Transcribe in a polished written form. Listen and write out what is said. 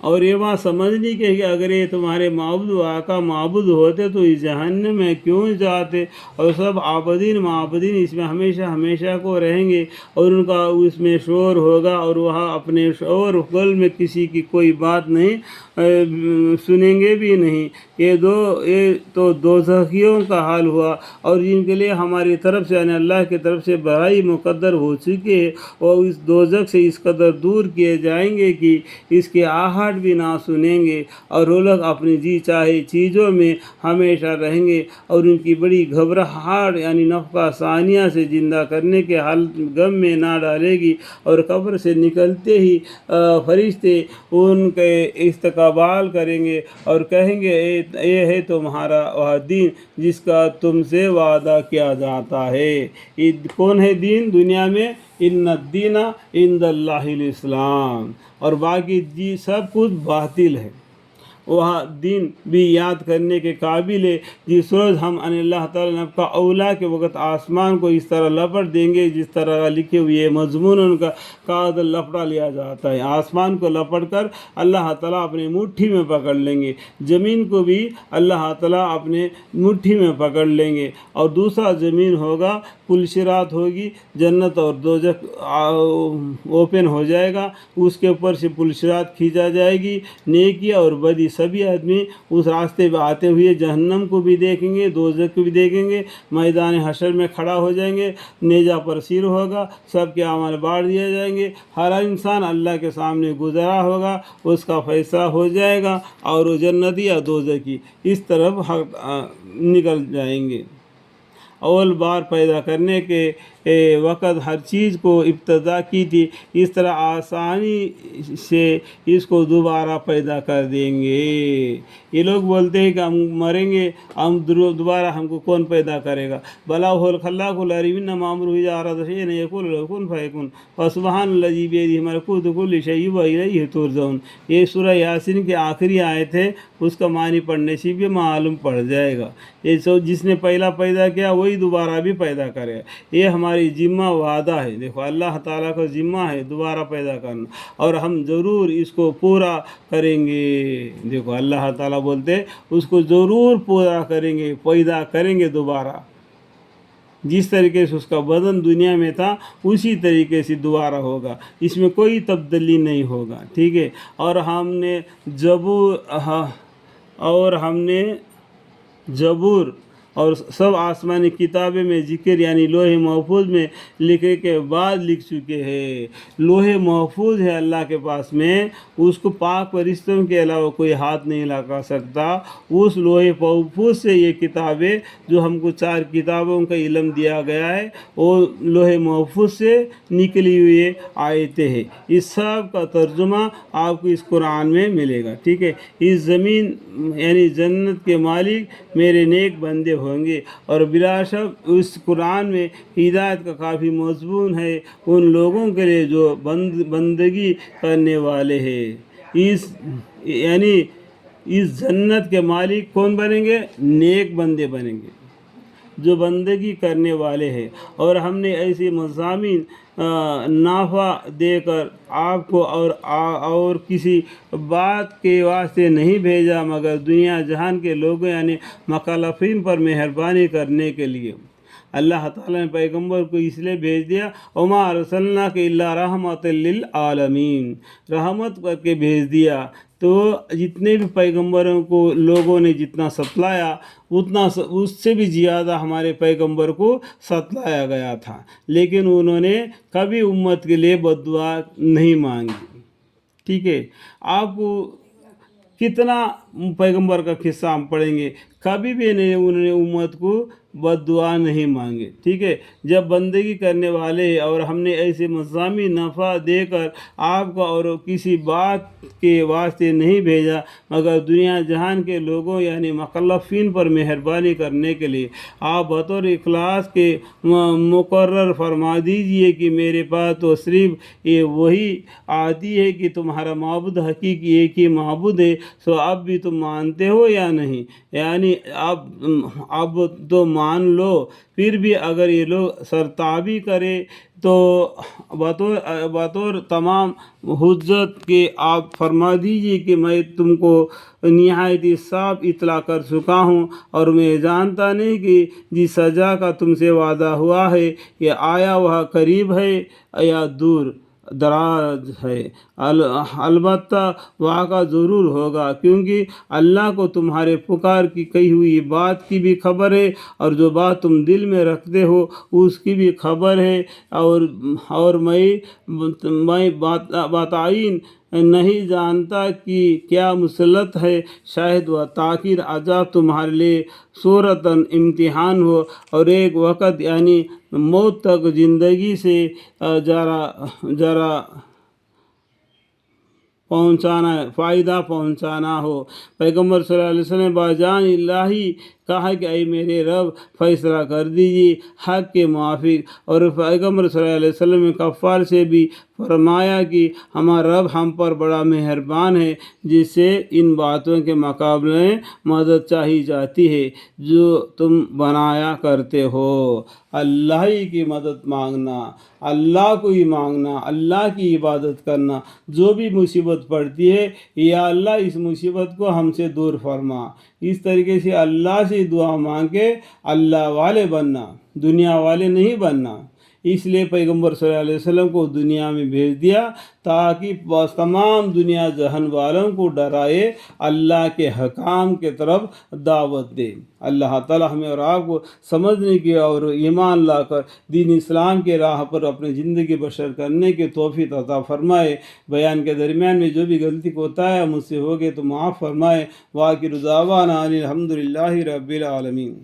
اور یہ بات سمجھنی کہ اگر یہ تمہارے معبود واقع معبود ہوتے تو اس جہنم میں کیوں جاتے، اور سب عابدین معبودین اس میں ہمیشہ ہمیشہ کو رہیں گے، اور ان کا اس میں شور ہوگا، اور وہاں اپنے شور غل میں کسی کی کوئی بات نہیں سنیں گے بھی نہیں۔ یہ تو دوزخیوں کا حال ہوا، اور جن کے لیے ہماری طرف سے یعنی اللہ کی طرف سے بڑائی مقدر ہو چکی ہے، اور اس دوزخ سے اس قدر دور کیے جائیں گے کہ اس کے آہٹ بھی نہ سنیں گے، اور وہ لوگ اپنی جی چاہے چیزوں میں ہمیشہ رہیں گے، اور ان کی بڑی گھبراہٹ یعنی نفخہ ثانیہ سے زندہ کرنے کے حالت غم میں نہ ڈالے گی، اور قبر سے نکلتے ہی فرشتے ان کے استقبال کریں گے اور کہیں گے یہ ہے تمہارا وہ دین جس کا تم سے وعدہ کیا جاتا ہے۔ کون ہے دین دنیا میں؟ ان الدین عند اللہ الاسلام، اور باقی جی سب کچھ باطل ہے۔ وہاں دین بھی یاد کرنے کے قابل ہے۔ جس روز ہم ان اللہ تعالیٰ کا اولا کے وقت آسمان کو اس طرح لپٹ دیں گے جس طرح لکھے ہوئے مضمون ان کا کاغذ لپٹا لیا جاتا ہے۔ آسمان کو لپٹ کر اللہ تعالیٰ اپنی مٹھی میں پکڑ لیں گے، زمین کو بھی اللہ تعالیٰ اپنے مٹھی میں پکڑ لیں گے، اور دوسرا زمین ہوگا، پلشرات ہوگی، جنت اور دوزخ اوپن ہو جائے گا، اس کے اوپر سے پلشرات کھینچا جائے گی، نیکی اور بدی سبھی آدمی اس راستے پہ آتے ہوئے جہنم کو بھی دیکھیں گے، دوزخ کو بھی دیکھیں گے، میدان حشر میں کھڑا ہو جائیں گے، نیزہ پر سیر ہوگا، سب کے اعمال بانٹ دیے جائیں گے، ہر انسان اللہ کے سامنے گزرا ہوگا، اس کا فیصلہ ہو جائے گا، اور وہ جنتی یا دوزخی اس طرف نکل جائیں گے۔ اول بار پیدا کرنے کے وقت ہر چیز کو ابتدا کی تھی، اس طرح آسانی سے اس کو دوبارہ پیدا کر دیں گے۔ یہ لوگ بولتے ہیں کہ ہم مریں گے، ہم دوبارہ ہم کو کون پیدا کرے گا؟ بلا هو الخلاق العلیم انما امره اذا اراد شيئا ان يقول له كن فيكون فسبحان الذي بيده ملكوت كل شيء واليه ترجعون۔ یہ سورہ یاسین کی آخری آیت ہے، اس کا معنی پڑھنے سے بھی معلوم پڑ جائے گا۔ یہ جس نے پہلا پیدا کیا وہی دوبارہ بھی پیدا کرے گا، یہ ہماری ذمہ وعدہ ہے۔ دیکھو اللہ تعالیٰ کا ذمہ ہے دوبارہ پیدا کرنا، اور ہم ضرور اس کو پورا کریں گے۔ دیکھو اللہ تعالیٰ بولتے اس کو ضرور پورا کریں گے، پیدا کریں گے دوبارہ۔ جس طریقے سے اس کا بدن دنیا میں تھا اسی طریقے سے دوبارہ ہوگا، اس میں کوئی تبدیلی نہیں ہوگا، ٹھیک ہے۔ اور ہم نے زبور اور سب آسمانی کتابیں میں ذکر یعنی لوح محفوظ میں لکھے کے بعد لکھ چکے ہیں۔ لوح محفوظ ہے اللہ کے پاس میں، اس کو پاک فرشتوں کے علاوہ کوئی ہاتھ نہیں لگا سکتا۔ اس لوح محفوظ سے یہ کتابیں جو ہم کو 4 کتابوں کا علم دیا گیا ہے، وہ لوح محفوظ سے نکلی ہوئی آیتیں ہیں۔ اس سب کا ترجمہ آپ کو اس قرآن میں ملے گا، ٹھیک ہے۔ اس زمین یعنی جنت کے مالک میرے نیک بندے ہوں گے، اور بلا شک اس قرآن میں ہدایت کا کافی مضمون ہے ان لوگوں کے لیے جو بندگی کرنے والے ہیں۔ یعنی اس جنت کے مالک کون بنیں گے؟ نیک بندے بنیں گے جو بندگی کرنے والے ہیں۔ اور ہم نے ایسے مضامین نافع دے کر آپ کو اور کسی بات کے واسطے نہیں بھیجا مگر دنیا جہان کے لوگوں یعنی مکلفین پر مہربانی کرنے کے لیے۔ اللہ تعالیٰ نے پیغمبر کو اس لیے بھیج دیا، وما ارسلناک الا رحمۃ للعالمین، رحمت کر کے بھیج دیا۔ تو جتنے بھی پیغمبروں کو لوگوں نے جتنا ستلایا اتنا اس سے بھی زیادہ ہمارے پیغمبر کو ستلایا گیا تھا، لیکن انہوں نے کبھی امت کے لیے بد دعا نہیں مانگی، ٹھیک ہے۔ آپ کتنا پیغمبر کا قصہ ہم پڑھیں گے، کبھی بھی انہوں نے امت کو بد دعا نہیں مانگے، ٹھیک ہے۔ جب بندگی کرنے والے اور ہم نے ایسے مضامین نفع دے کر آپ کو اور کسی بات کے واسطے نہیں بھیجا مگر دنیا جہان کے لوگوں یعنی مکلفین پر مہربانی کرنے کے لیے، آپ بطور اخلاص کے مقرر فرما دیجئے کہ میرے پاس تو صرف یہ وہی آتی ہے کہ تمہارا معبود حقیقی ایک ہی معبود ہے، سو اب بھی تم مانتے ہو یا نہیں؟ یعنی اب تو مان لو۔ پھر بھی اگر یہ لوگ سرتابی کرے تو بطور تمام حجت کہ آپ فرما دیجیے کہ میں تم کو نہایت صاف اطلاع کر چکا ہوں، اور میں جانتا نہیں کہ جس سزا کا تم سے وعدہ ہوا ہے کہ آیا وہ قریب ہے یا دور دراز ہے، البتہ واقعہ ضرور ہوگا، کیونکہ اللہ کو تمہارے پکار کی کہی ہوئی بات کی بھی خبر ہے، اور جو بات تم دل میں رکھتے ہو اس کی بھی خبر ہے، اور میں بتعین نہیں جانتا کہ کیا مسلط ہے، شاید وہ تاخیر عذاب تمہارے لیے صورتاً امتحان ہو، اور ایک وقت یعنی موت تک زندگی سے ذرا فائدہ پہنچانا ہو۔ پیغمبر صلی اللہ علیہ وسلم باجان الہی کہا کہ اے میرے رب فیصلہ کر دیجیے حق کے موافق، اور پیغمبر صلی اللہ علیہ وسلم نے کفار سے بھی فرمایا کہ ہمارا رب ہم پر بڑا مہربان ہے، جس سے ان باتوں کے مقابلے میں مدد چاہی جاتی ہے جو تم بنایا کرتے ہو۔ اللہ ہی کی مدد مانگنا، اللہ کو ہی مانگنا، اللہ کی عبادت کرنا، جو بھی مصیبت پڑتی ہے یا اللہ اس مصیبت کو ہم سے دور فرما، اس طریقے سے اللہ سے دعا مانگ کے اللہ والے بننا، دنیا والے نہیں بننا۔ اس لیے پیغمبر صلی اللہ علیہ وسلم کو دنیا میں بھیج دیا تاکہ تمام دنیا جہان والوں کو ڈرائے، اللہ کے حکام کے طرف دعوت دے۔ اللہ تعالی ہمیں اور آپ کو سمجھنے کی اور ایمان لا کر دین اسلام کے راہ پر اپنی زندگی بسر کرنے کے توفیق عطا فرمائے۔ بیان کے درمیان میں جو بھی غلطی ہوتا ہے مجھ سے ہوگے تو معاف فرمائے۔ وآخر دعوانا الحمدللہ رب العالمین۔